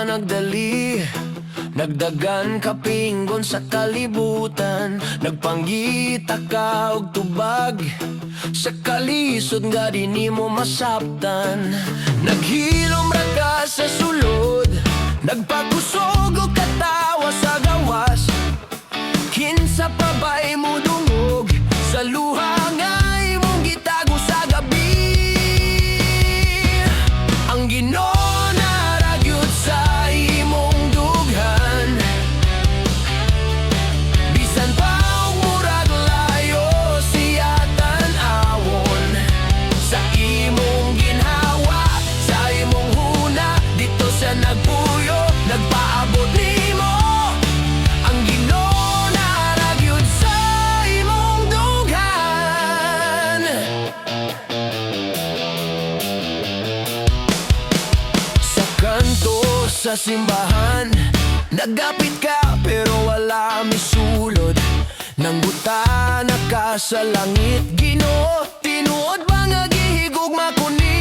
nagdali, nagdagan kapinggon sa kalibutan. Nagpanggita ka og tubag sa kalisod nga di nimo masabtan. Naghilom ra ka sa sulod, nagpagkusog og katawa sa gawas. Kinsa pa ba'y mo dungog sa luha nga imong gitago sa gabi? Ang Ginoo naragyud sa imong dughan, bisan pa og murag layo siya tan-awon. Sa imong ginhawa, sa imong huna, dito siya nagpuyo, nagpaabot nimo. Ang Ginoo naragyud sa imong dughan. Sa kanto sa simbahan, nagapit ka pero wala misulod. Nanggutana ka sa langit, Ginoo, tinuod ba nga gihigugma ko ni